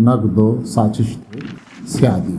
नगदो साचिश सियादी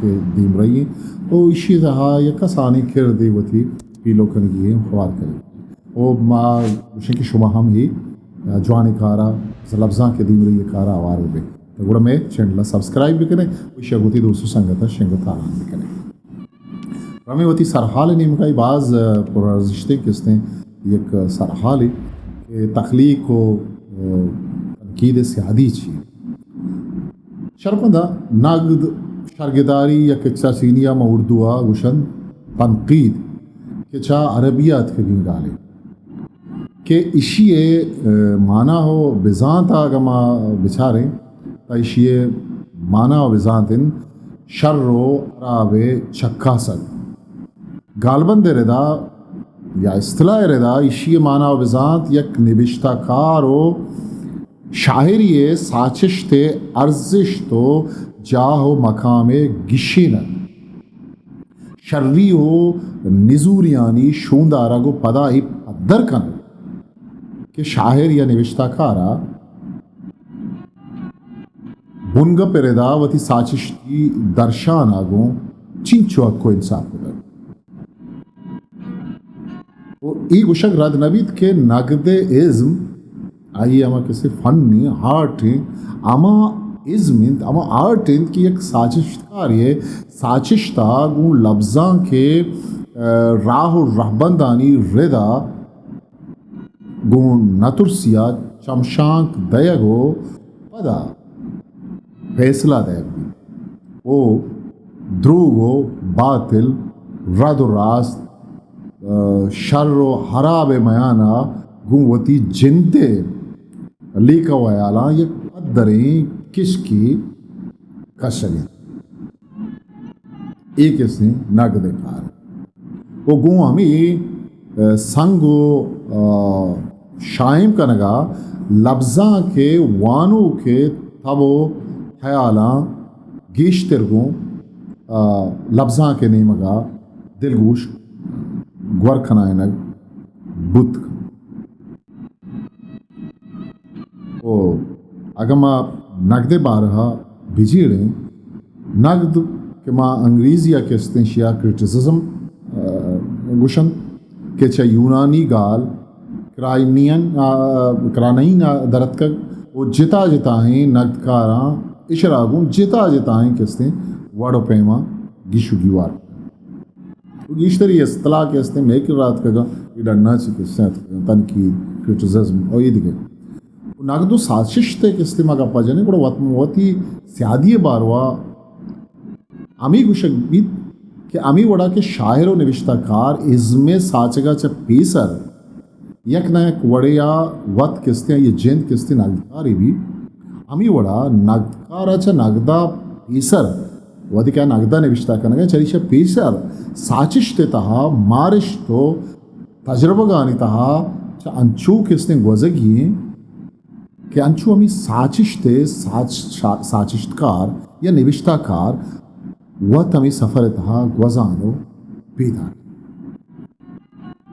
के दीम रही हैं तो इसी तरह यह कसानी कर दी वती पीलो कनगी ख्वार करें ओ माँ उसे शुमा हम ही जवानी कारा लफ्ज़ां के दीम रही कारा आवार हो गए तो गुड़ा मैं चैनल सब्सक्राइब भी करें उस शगुती दोस्तों संगता शेंगो तारान भी करें रमेवती सरहाल नीम का बाज़ पुरज़िश्ते किस्ते एक सरहाली तख्लीक को तनकीद सियादी छी शरपंदा नगद शर्गदारी या किच्चा सीनिया में उर्दुआ गुशन तनकीद किच्चा अरबियात के गिंगाले के इशिए माना हो बिजांता गमा बिचारे ता इशिए माना हो बिजांतिन शर्रो अराबे चक्कासद गालबंद रदा या इस्तिलाह रदा इशिए माना हो बिजांत यक निबिश्ता कार हो शायरी साचिश थे अर्जिश तो जाहो मकामे गिशीन शर्री हो निजूरियानी शूंदारा को पदा ही पद्दर कन के शायर या निविश्ता कारा बुनग पेरेदावती साचिश की दर्शान आगो चिंचुआ को इंसाफ होता वो एक उशक रद नबीद के नगदे इज्म आइए आमा किसी फन्नी आर्ट आमा इज़्मिंत आमा आर्ट की एक साजिशकार ये साजिशता गु लफ्ज़ां के राह रहबंदानी रेदा गु नतुरसिया चमशांक दयगो पदा फैसला दयग ओ द्रुगो बातिल रद रास्त शर्रो हराब मयाना गुवती जिंदे लीका वयाला ये पदरें किसकी कसरे एक इसने नगदे कार वो गु हमें संगो शाइम कनगा लफ्ज़ां के वानों के तबो ख्याला गीश्तर गो लफ्ज़ां के नेमगा दिलगोश ग्वर खनायनग बुत ओ अगमा नगदे बारहा बिजीड़े नगद के माँ अंग्रेज़िया के स्तेशिया क्रिटिसिज्म गुशन के चा यूनानी गाल करानईन दरत का वो जिता जिता हैं नगदकारा इशरागुं जिता जिता हैं किस्ते वाड़ो पैमा गिशु गिवार गिश्तरी इस्तला के स्ते मेक रात का इडन्ना ची किस्ते तनकीद क्रिटिसिज्म और ये दिखे नागदो साजिश ते किस्ते मगा पजने कोड वती स्यादी बारवा आमी गुशक बीत कि आमी वड़ा के शायर और निविश्ताकार इज़्मे साचगा च पेसर यक ना एक वड़िया वत किस्ते ये जेंद किस्ते नागदारी भी आमी वड़ा नागदारा च नागदा पेसर वदी क्या नागदा निविश्ता करने चरीशा पेसर साचिश ते तहा मारिश तो तजरबगानी तहा च अंचू किस्ते गुजगी कि अंचू हमें साचिश थे साचिशकार या निविश्ताकार वह तमें सफ़र था ग्वजानो बेदार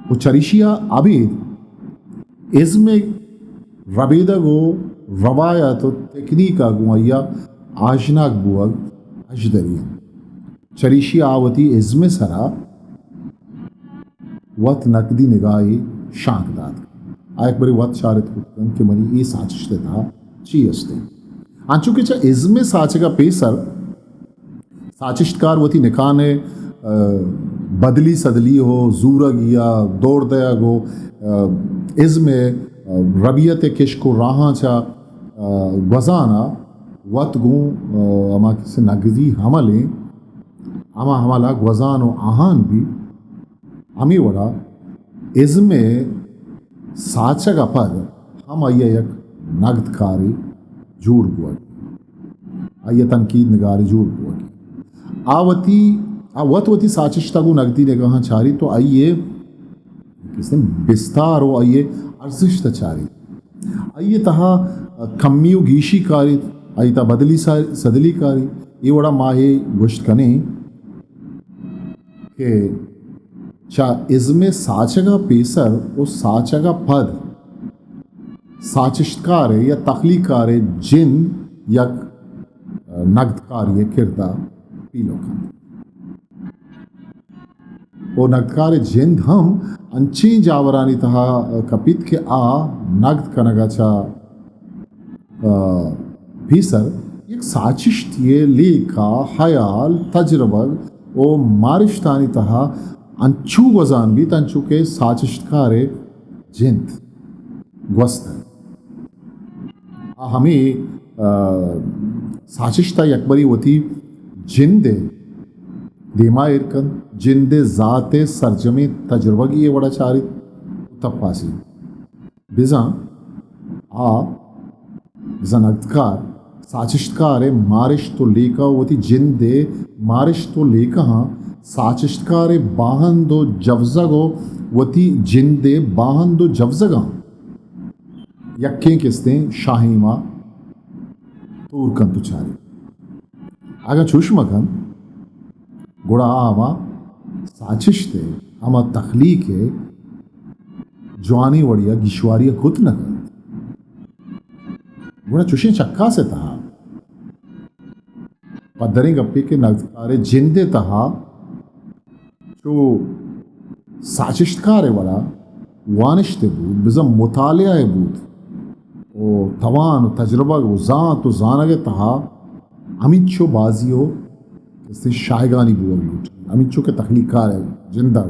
वो चरिशिया अबीद इज़में रबीदा गो रवाया तो तकनीका गुआया आशनाक बुअग अजदरिया चरिशिया आवती इज़में सरा वत नकदी निगाही शांकदाद आयक बरी वत शारित कुतन के मनी ये साजिश था ची असते आंचू के चा इज़्मे साचगा पेसर साजिशकार वती निकाने बदली सदली हो जूरगिया दौड़ दया गो इज़्मे रबियत किश को राहा चा वजाना वत गो अमा किसे नगदी हमले अमा हमला वजान व आहान भी अमी वड़ा इज़्मे साचगा पद हम आइए एक नगदकारी जूड़ बुआ आइए तनकीद नगारी जूड़ बुआ आवती वत वती साचिश्ता को नगदी ने कहा चारी तो आइए किसने बिस्तार हो आइए अर्जिश्त चारी आइए तहा कम्मियो गीशी कारी आई ता बदली सदली कारी ये वड़ा माहे गुश्त कने के चा इसमें साचगा पेसर वो साचगा पद साचिश्तकार है या तखलीकार है जिन या नगदकार ये किरदा पीलो का वो नगदकार जिन हम अंची जावरानी तहा कपित के आ नगद कनगाचा भीसर एक साचिश्त ये लेका हयाल तजरबग वो मारिश्तानी तहा अंचू गजान भी तंचू के साचिश्तकार जिंद ग्वस्त है हमें साचिश्ता यकबरी वती जिंदे देमा इरकन जिंदे जाते सरजमे तजर्बगी ये वड़ा चारी तपासी बिजा नगदकार साचिश्तकार मारिश तो लेका वती जिंदे मारिश तो लेका साचिश्तकार बाहन दो जवजगो वती जिंदे बाहन दो जवजगा यक्कें किस्तें शाहीमा तूरकन तुचारी आगा चुष्मकन गुड़ा आमा साचिश्ते आमा तखलीक है जवानी वड़िया गिशवारिया खुद न कर गुड़ा चुशे चक्का से तहा पदरें गप्पे के नगदकारे जिंदे तहा जो साचिश्तकार वाला वानिश्ते बूद बिजम मुतालिया है बूद ओ तवान तजर्बा वो जान तो जानगे तहा अमिच्छो बाजियो इससे शायगानी बुआ लूट अमिच्छो के तखलीकार है जिंदा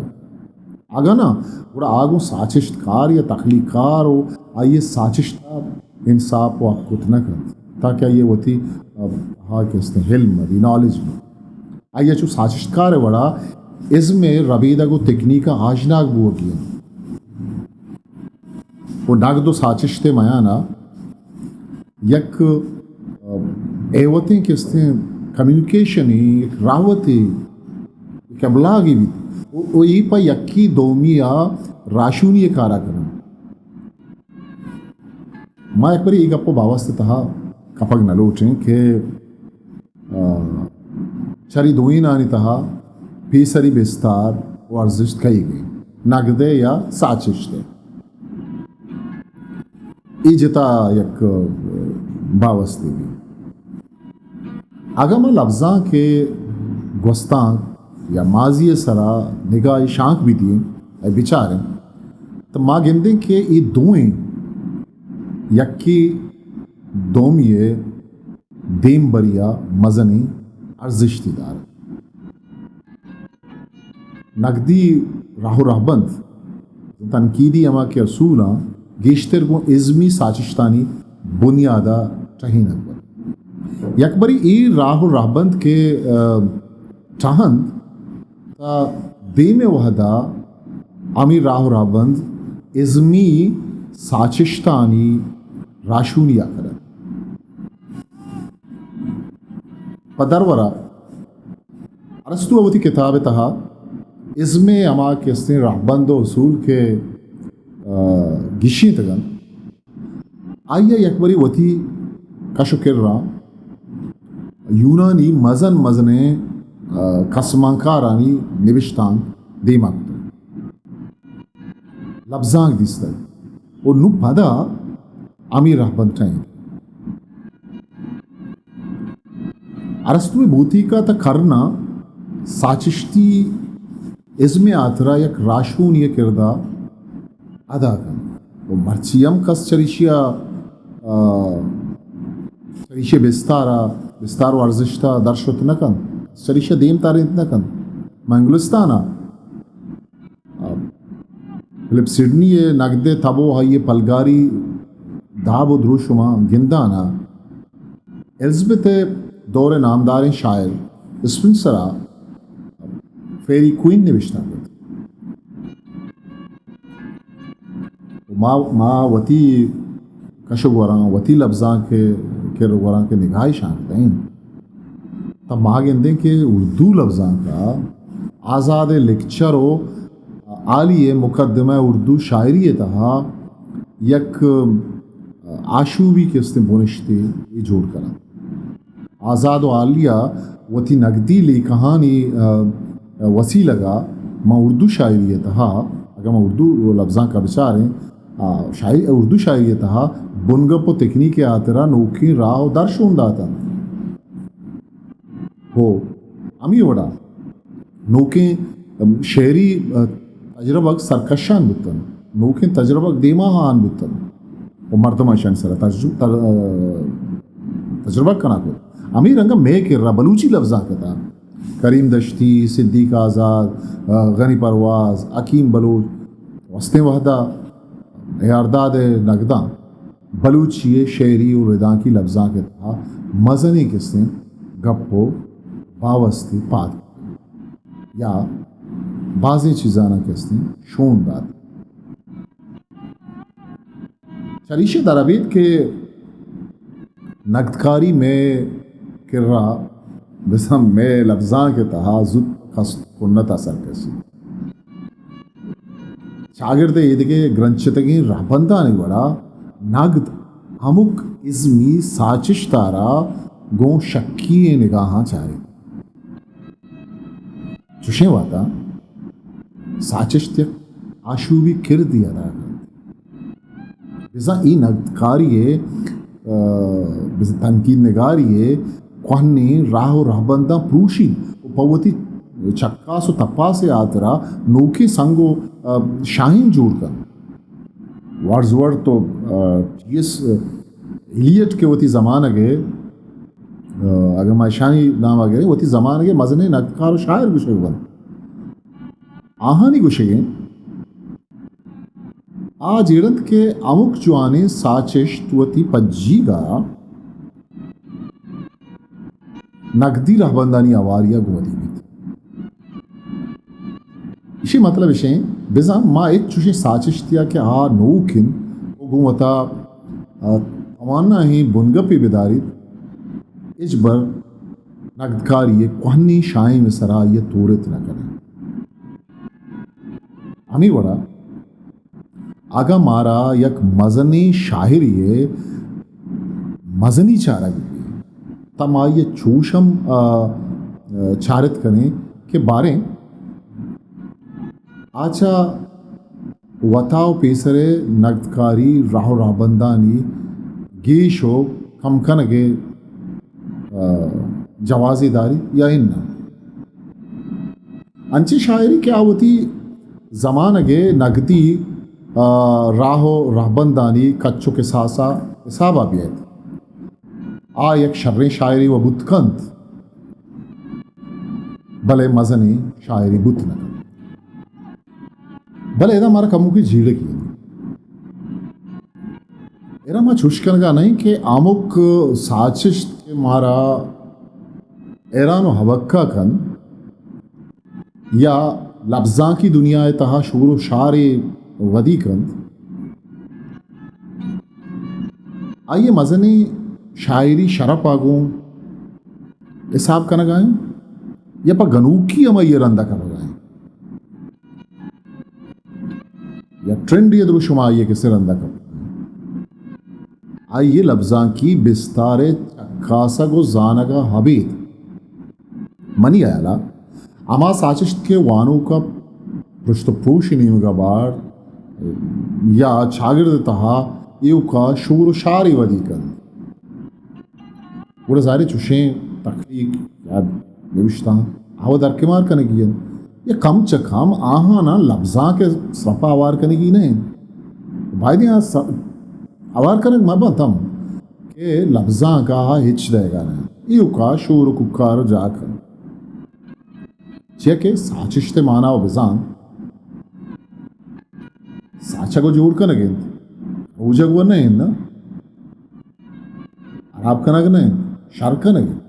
आगा ना पूरा आगो साचिश्तकार या तखलीकार हो आइए साचिश्ता इंसाफ वो आपको इतना कर ताकि ये होती हाँ किसने हिल्म भी नॉलेज में आइए जो साचिश्तकार है बड़ा इसमें रबीदा को तकनीका आजनाक बुआ किया वो नाग दो साचिश्ते मयाना यक एवतें किसते कम्युनिकेशन एक रावती एक अबलागी भी वो यही पर यक्की दोमिया राशूनी कारा करना मैं एक बार एक आपको बावस्ते तहा कपक न लोटें के चरी दोई नानी तहा पीसरी बिस्तार वर्जिश कही गई नगदे या साचिश्ते इजता यक बावस्ते भी अगर मैं लफ्ज़ा के गुस्तान या माजी सरा निगाह शांख भी दिए बिचारें तो माँ गिंदे के ये दोएं यक्की दोमिये देम बरिया मजनी अर्जिश्तीदार नकदी राहो रहबंद तनकीदी अमा के असूला गेश्तर को इज़मी साचिश्तानी बुनियादा टहीन अकबर यकबरी ई राहो रहबंद के चाहन ता देमे वहदा अमी राहो रहबंद इज़मी साचिश्तानी राशूनिया कर पदरवरा अरस्तु अवती किताब तहा इसमें अमा के रहबंद उसूल के गिशी तगन आइया यकबरी वती कशुकिर्रा यूनानी मजन मजने कसमांकारानी निविष्टान दीमाक लफ्जांग दिसता और नु पदा आमी रहबंद टाइम अरस्तु में भूति का त करना साचिश्ती इसमें आतरा एक राशून ये किरदार अदा कर वो मर्चियम कस चरिशिया चरिशे बिस्तार वर्जिश्ता दर्शत नकन चरिशे देम तारिंत नकन मंगलस्ताना फिलिप सिडनी ये नगदे तबो है ये पलगारी दाबो द्रुशुमा गिंदाना एलिज़ाबेथ दौरे नामदार शायर स्पेंसरा फेरी क्वीन निविष्टा माँ वती कशुक वरां वती लफ्ज़ां के वरां के निगाह शांत तब माँ गेंदे के उर्दू लफ्ज़ां का आज़ाद लेक्चरो आलिए मुकदमा उर्दू शायरी तहा यक आशूबी किस्ते बुनिश्ते ये जोड़ करा आज़ाद आलिया वती नकदी ली कहानी वसी लगा मैं उर्दू शायरी तहा अगर मैं उर्दू लफ्ज़ा का विचारें शायरी उर्दू शायरी तहा बुनगप तकनीक आतरा नोखी राह दर्शों दाता हो अमी वड़ा नोके शेरी तजरबक सरकशान बुतन नोके तजरबक देमाहान बुतन वो मर्दमाशान सर तजरबा कना को अमी रंगा मैं के बलूची लफ्ज़ा कता करीम दश्ती सिद्दीक आज़ाद गनी परवाज अकीम बलूच वस्ते वहदा यारदाद नगदा बलूची शेरी और रिदा की लफ्ज़ा के था मज़नी किस्तें गप्पो बावस्ती पाद या बाज़ी चीज़ाना किस्तें शोन दाद शरीश दराबीत के नकदकारी में किर्रा बिसम में लफ्ज़ा के तहा जुद खस्त असर कैसी शागिर्द इदगे ग्रंथतगी रहबंदा नहीं बड़ा नगद अमुक इज़मी साचिश तारा गो शक्की निगाह चाहे चुशे वाता साचिश तक आशूबी किर दिया अदा बिजा ई नगदकारिये बिजा तनकीद निगारिये क्वान्नी राह रहबंदा प्रूशी पवती चक्कासु तपा से आतरा नोके संगो शाहीन जोड़ कर वर्ड्सवर्थ तो टी.एस. इलियट के वती ज़माना के अगर मैं शाही नाम आ गए वती ज़माना के मजने नक्कार शायर गुशे बन आहानी गुशे आज इरंत के अमुक जुआने साचिश वती पज्जीगा नकदी रहबंदानी आवारिया गुवदी भी इसी मतलब इसे बिजा माँ एक चुशे साचिश दिया कि आ नोकिन गुवता अमाना ही बुनगपी बिदारी इजबर नकदकारी ये कोहनी शाही में सरा ये तोड़त न करें हमी बड़ा आगा मारा यक मजनी शाहिर ये मजनी चारा तमा ये चूशम चारित करें के बारे आचा वताव पेसरे नगदकारी राहो राबंदानी गीशो कमकनगे जवाजीदारी या इन्ना अंची शायरी क्या होती ज़मानगे नगदी राहो राबंदानी कच्चो के सासा हिसाबा भी आ एक शर्रे शायरी व बुतकंत भले मजनी शायरी बुत न भले एदा हमारा कमू की झीड़ की एरा मैं छुशकन का नहीं कि आमुक साचिश के मारा एरानो हवक्का कन या लफ्ज़ा की दुनिया तहा शूर शारे वदी कन आइए मजनी शायरी शरप आगू हिसाब का नगाएं या पा गनूकी हम ये रंदा का लगाएं या ट्रेंड ये दृश्यमा आइए किसे रंदा का आइए लफ्ज़ा की बिस्तारे चक्कासा को जाना हबीद मनी आयाला अमा साचिश के वानों का पृष्ठपोषी नीम का बार या छागिर्द तहा यू का शूर शारी वदी कर वो सारे चुशे तकलीक याद निविश्ता हवा दरकिमार करने की ये कम चकम आहा ना लफ्ज़ा के सपा आवार करने की नहीं भाई ने आवार करने मैं बताऊँ कि लफ्ज़ा का हिच देगा नहीं यू का शूर कुकार जाकर चे के साचिश्ते माना व बिजान साचा को जोड़ कर नगे ऊजग वो नहीं ना आराब का नग नहीं शार का नगे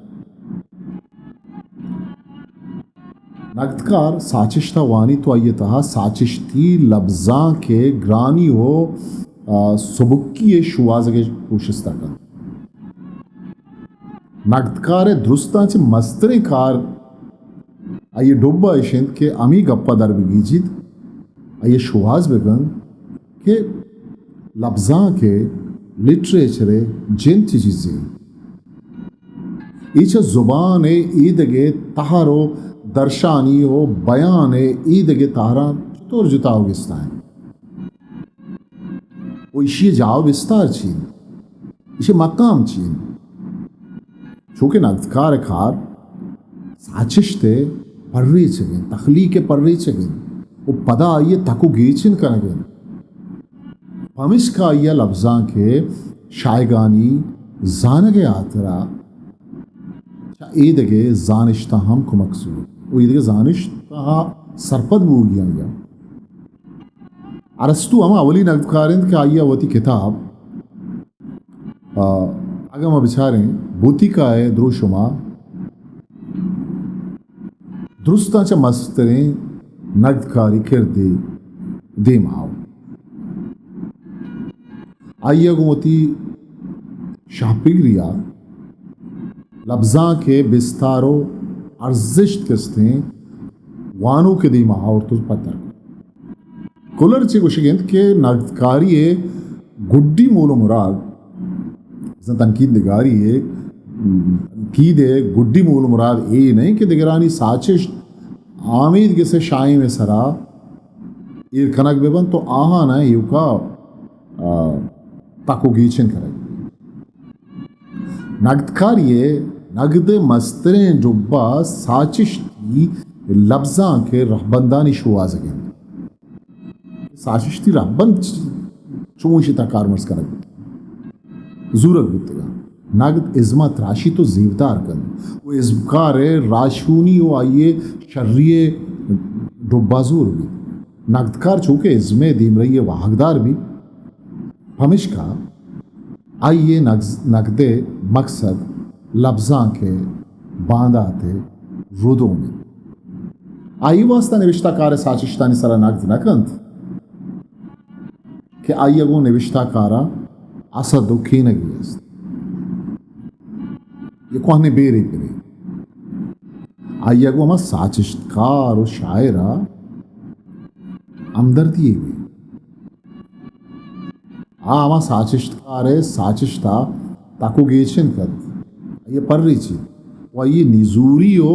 नगदकार साचिश्ता वानी तो आइए तहा साचिश्ती लफ्ज़ा के ग्रानी हो सुबुक्की ये शुआज के कोशिश कर नगदकार दुरुस्ता चे मस्तरे कार आइए डोब्बा इशेंद के अमी गप्पा दर बिगीजित आइए शुवाज बेगन के लफ्ज़ां के लिटरेचरे जिन चीज़ें इच ज़ुबान ईदगे तहारो दर्शानी हो बयान ईदगे तारा चतुर जुताव गिस्ता है वो इशी जाओ विस्तार चीन इशी मकाम चीन चूँकि नगदकार खार साचिश्ते पर्री चगेन तखलीके पर्री चगेन वो पदा आइए तकु गीचिन कनगेन पमिश का आइया लफ्ज़ां के शायगानी जानगे आतरा ईदगे जानिश्ता हम को मकसूद वो ईदगे जानिश्ता सरपद बूगियां गया अरस्तु हम अवली नगदकारिंद के आइया वती किताब अगम बिचारें बुतिका है द्रुशुमा दुरुस्तांच्या मस्तरें नगदकारी किरदे देमाव आइया गुमती शापिग्रिया लफ्ज़ां के बिस्तारो अर्जिश्त किस्तें वानों के दी महावर तुझ पत्थर कुलर चे कुशिगेंद के नगदकारी गुड्डी मूलो मुराद तनकीद दिगारी है कीदे गुड्डी मूल मुराद ये नहीं कि दिगरानी साचिश आमीद के से शाही में सरा ये कनक बेबन तो आहा ना युका ताको गीचन करें नगदकार ये नगद मस्तरें जुब्बा साचिश की लफ्ज़ां के रहबंदानी शुआज गए साचिश ती रहबंद चूंशी तकार मर्स करें जूरत बुत्तेगा नगद इज़्मत राशि तो जीवदार कन वो इज़्कार राशूनी वो आइए शर्रिये डुब्बाजूर भी नगदकार चूँकि इज़्मे दीम रही है वाहकदार भी हमिश का आइए नगदे मकसद लफ्ज़ां के बांधा थे रुदों में आई वास्ता निविष्टाकार साचिश्तानी सरा नगद नकंत कि आइए गो निविष्टाकारा आसा दुखी नगी ये कोहने बेरे करे आइया को हम साचिश्तकार और शायरा हमदर्दी है हम साचिश्तकार है साचिश्ता ताको गेशन कर ये पर रही चीज वो ये निजूरी हो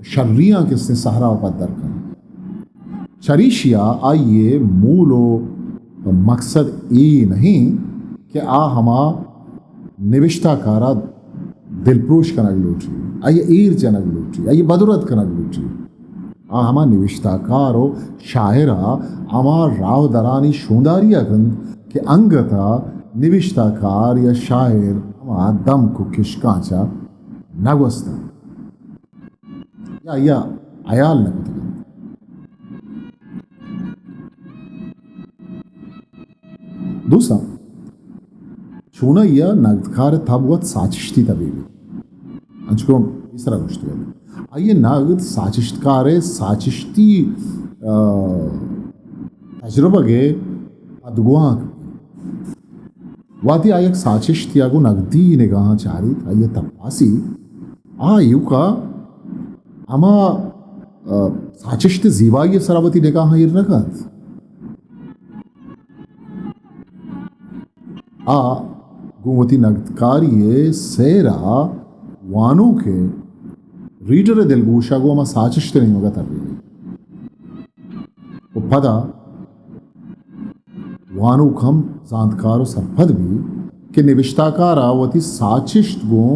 शर्रियाँ किसने सहरा पदर कर शरीशिया आइए मूलो मकसद ये नहीं कि हमा निविष्टाकारा दिलप्रोश कनक लूटी आइए ईर चनक लूटी आइए बदुरत कनक लूटी हमा निविष्टाकार हो शायरा हमा राव दरानी शोंदारिया गंद के अंगता निविष्टाकार या शायर हमा दम को किशकांचा नगवस्ता या अयाल नगत दूसरा चूना या नगदकार तबवत साचिश्ती तबीबी अंचको तीसरा गोष्टी है आइए नगद साचिश्तकार साचिश्ती तजुर्बा के अदगुआं वादी आयक साचिश्त यागो नगदी निगाह चारी आइए तपासी युका अमा साचिश्त जीवाई सरावती निगाह हिर नगद गुमती नगदकारी सेरा वानों के रीडर दिलगोशा गो हमारा साचिश्त नहीं होगा तभी वो पदा वानों कम जानकार सरपद भी कि निविष्टाकार आवती साचिश्त गो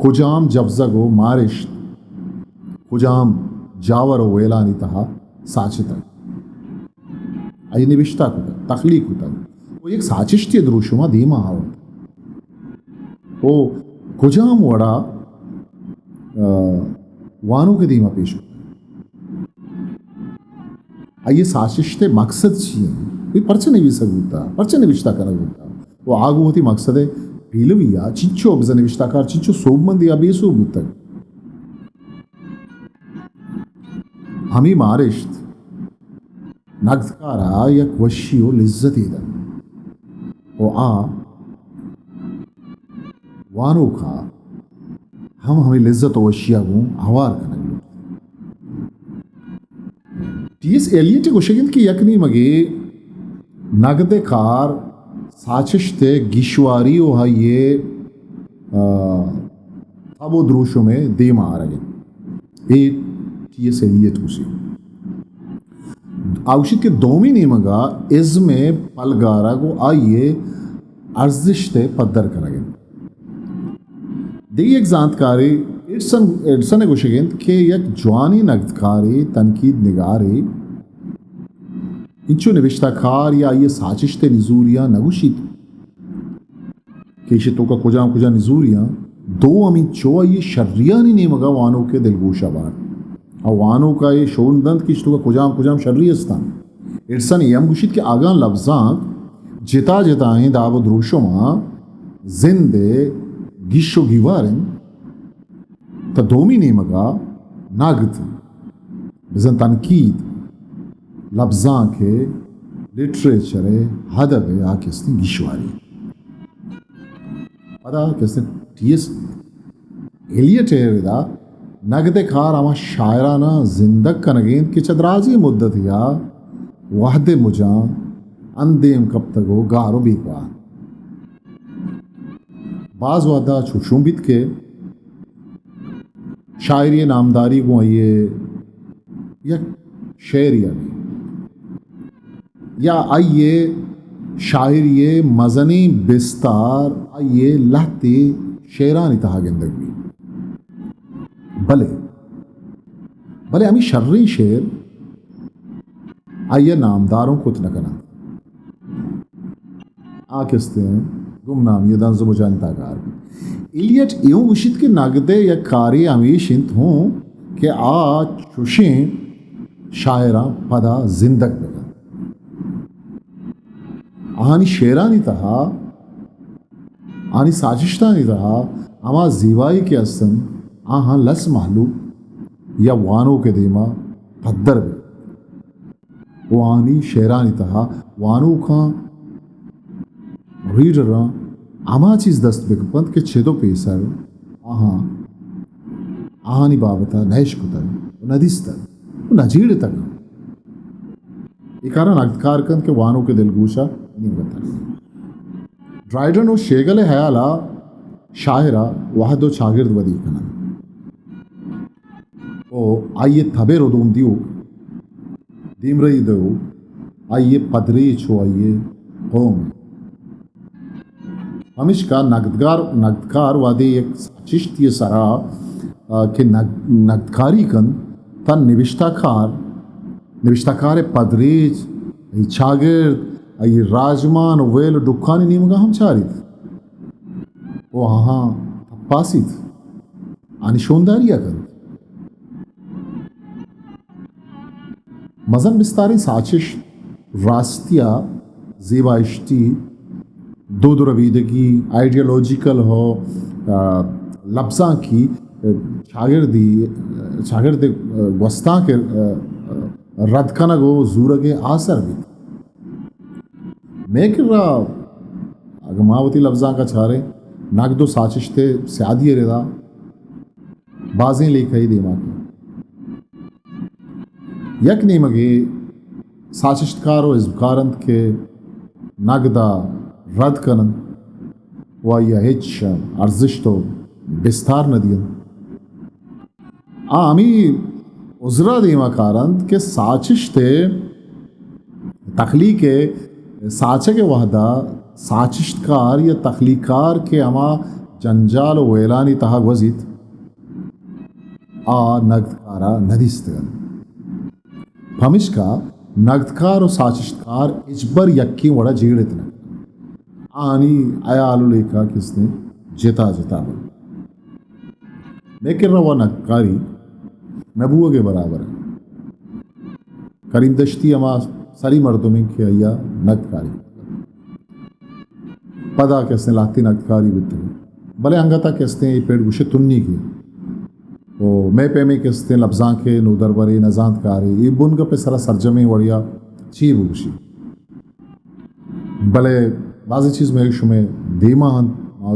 खुजाम जब्जा गो मारिश्त खुजाम जावर वेलानी तहा साचित आई निविष्टा कुता तखलीक होता वो एक साचिश्ती दृश्यमा धीमा आवत वो खुजाम वड़ा वानों के धीमा पेश होता आइए साचिश्ते मकसद चाहिए पर्चे निविष्टा होता पर्चे निविष्टा करना होता वो आगू होती मकसद है पीलविया चिंचो बिजा निविष्टाकार चिंचो सोबमंद या बेसोब होता हमी मारिश्त नगदकारा या वशियो लिज्जत इधर वो वानों का हम हमें लिज्जत वशिया को आवार करने टी.एस. एलियट गोशगिंद की यकनी मगे नगदे कार साचिश्ते गिशवारी ओ ये अबो द्रोशो में दे मारगे ए टी.एस. एलियट उसी आवश्यक के दोमी नेमगा इज़मे पलगारा को आइए अर्जिश्ते पद्दर करेंगे देखिए एक जानकारी एडसन गोशगिंद के एक जवानी नगदकारी तनकीद निगारे इंचो निविश्ताकार या ये साचिश्ते निजूरिया नगुशित केशे तो का कुजा निजूरिया दो अमी चो ये शर्रिया नहीं नेमगा वानों के दिलगोशा बार और वानों का ये शोनदंत की तो का कुजाम शर्रियस्तान एडसन यम गुशित के आगा लफ्जां जिता जिताएं दाव द्रोशो मा जिंदे गिशो गिवारें तदोमी नेमगा नागत बिजन तनकीद लफ्जां के लिटरेचर हदब आकिस्ती गिशवारी अदा किस्ते टी.एस. एलियट रेदा नगदे कार आमा शायराना जिंदक कनगें कि चदराजी मुद्दत या वाहदे मुजा अंदेम कब तक हो गारो बीकवा बाज वादा छुशुंबित के शायरी नामदारी को आइए या शेरिया या आइए शायरी मजनी बिस्तार आइए लहते शेरानी तहा जिंदगी भले भले हमें शर्री शेर आइए नामदारों को न करना आकिस्ते हैं गुमनाम ये दांजो मुजानताकार इलियट यूं उशित के नगदे या कारी अमीशिंत हों कि आज चुशें शायरा पदा जिंदक लगा आनी शेरानी तहा आनी साजिश्तानी तहा अमा जीवाई के असन आहा लस मालू या वानों के देमा भद्दर बे वानी शेरानी तहा वानों का रीडर आमा चीज दस्त बिकपंत के छेदो पेसर आहानी बाबता नैश कुतर नदिस्तर नजीड़ तक इकारा नगदकार कन के वानों के दिलगूशा नहीं बता ड्राइडन और शेगले हयाला शायरा वाहदो शागिर्द वदी कना ओ आइए थबे रोदूम दियो दीमरई दो आइए पदरी छो आइए होम हमिशका नगदकार वादे एक साचिश्तीय सरा के नगदकारी कन तन निविष्टाकार पदरेज छागिर्द ये राजमान वेल डुखानी नीमगा हम चारित ओ हाँ पासित आणि शोंदारिया कन मजन बिस्तारी साचिश रास्तिया जेबाइश्ती दो रवीदगी आइडियोलॉजिकल हो लफ्ज़ां की शागिर्द वस्ता के रद्द कना गो जूरगे आसर भी मैं किर्रा अगमावती लफ्ज़ां का छारे नगदो साचिश्ते स्यादिये रेदा बाजें लेखाई देमा के यक नहीं मगे साचिश्तकार और इज़कारंत के नगदा रद्द कनन वाया हिच अर्जिश तो बिस्तार नदियन आमी उजरा देमा कारंत के साचिश्ते तखलीके साचे के वहदा साचिश्तकार या तखलीकार के अमा जंजाल वेलानी तहा वजित आ नगदकारा नदिस्तगन फमिश्का नगदकार और साचिश्तकार इजबर यक्की वड़ा जीड़ित न आनी आया आलू लेखा किसने जिता बल मैं कर रहा हुआ नगदकारी महबूबा के बराबर है करीम दश्ती अमा सारी मर्दों में किया नगदकारी पदा कैसे लाती नगदकारी बिते भले अंगता कैसे ये पेड़ गुशे तुन्नी की ओ मैं पे में कैसे लफ्ज़ां के नूदर बरे नजांत कारी ये बुन का पे सारा सरजमे वड़िया चीब गुशी भले बाज़ी चीज़ में शुमे धीमा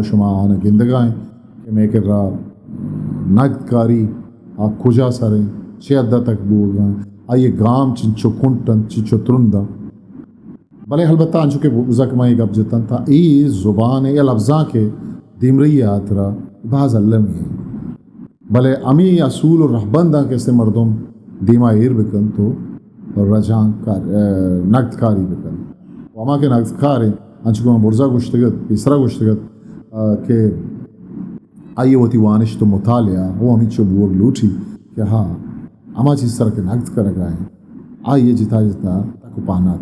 शुमा आने गिंदगाएं कि मैं कर रहा नगदकारी आ खुजा सरें शेद्दा तक बोगा आइए गाम चिंचो कुंटन चिंचो त्रुंदा भले हलबत्ता अंचु के बुज़क माई गप जतन था ई ज़ुबान या लफ्ज़ा के दिमरी आतरा बाज़ अल्लमी है भले अमी असूल और रहबंदा कैसे मर्दम दीमा एर बिकन तो रजान कार नक्तकारी बिकन वमा के नक्तकार अंचु को बुर्जा गुश्तगत तीसरा गुश्तगत के आइए होती वानिश तो मुतालिया वो हमें चो बोर लूटी कि हाँ अमा चीज़ सर के नक्त कर गए आइए जिता जिता ताको पाना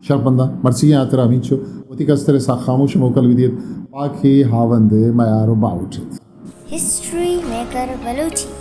शर्पंदा मर्सी आतरा हमें चो होती कस्तरे सा खामोश मोकल विदियत पाखी हावंदे मयारो बाउचित हिस्ट्री मेकर बलूची